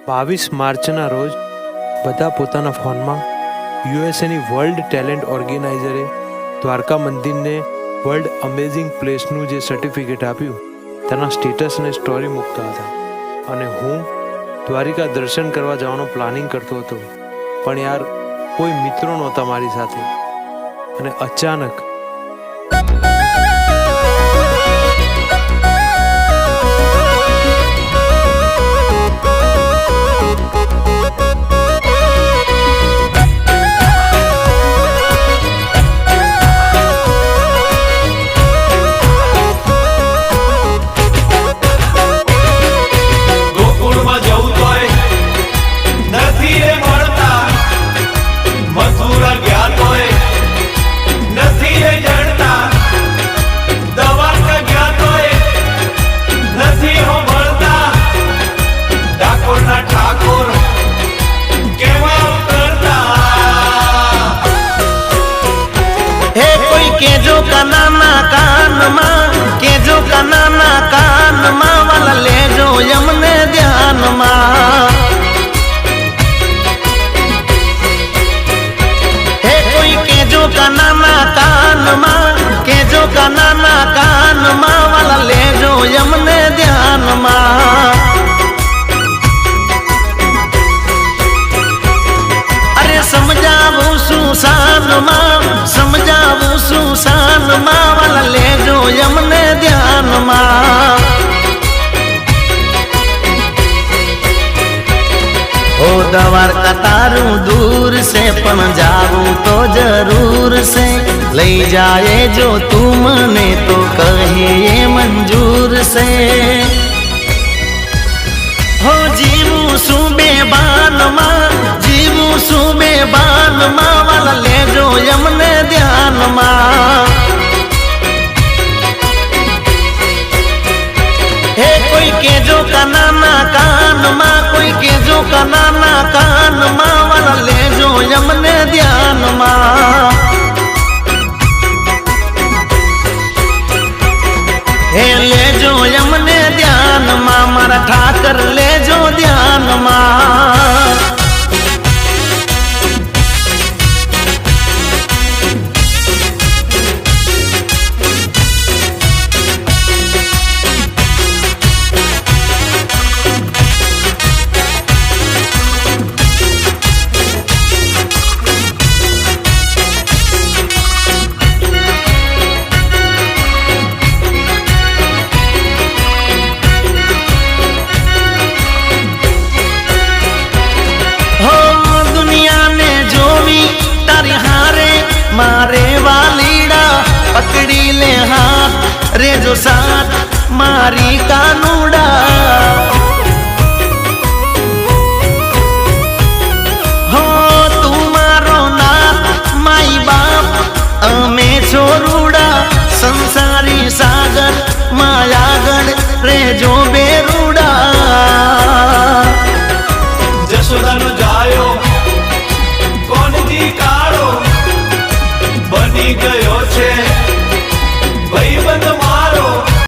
22 માર્ચના રોજ બધા પોતાના ફોનમાં યુએસએની વર્લ્ડ ટેલેન્ટ ઓર્ગેનાઇઝરે દ્વારકા મંદિરને વર્લ્ડ અમેઝિંગ પ્લેસનું જે સર્ટિફિકેટ આપ્યું તેના સ્ટેટસને સ્ટોરી મૂકતા હતા અને હું દ્વારિકા દર્શન કરવા જવાનો પ્લાનિંગ કરતો હતો, પણ યાર કોઈ મિત્રો નહોતા મારી સાથે અને અચાનક केजो कनाना कान मां, केजो कनाना कान मां वाला ले जो यमने ध्यान मां। हे कोई केजो कनाना कान मां, केजो कनाना कान मां वाला ले जो यमने ध्यान मां। अरे समझावू सुसान मां, समझावू सुसान मां वाला ले जो यमने ध्यान मां। ओ द्वारका तारू दूर से पण जाऊं तो जरूर से, लई जाए जो तू मने तो कहे ये मंजूर से। हो जीवू सुबे बान मां, जीवू सुबे बान मां वाला ले जो यमने ध्यान मां। हे कोई केजो कनाना कान मां, कोई केजो कनाना कान मां वाला ले जो यमने ध्यान मां। हे ले जो यमने ध्यान मां, मारा ठाकर ले जो ध्यान मां। मारे वालीड़ा पकड़ी ले हाथ रे जो साथ मारी कानूड़ा।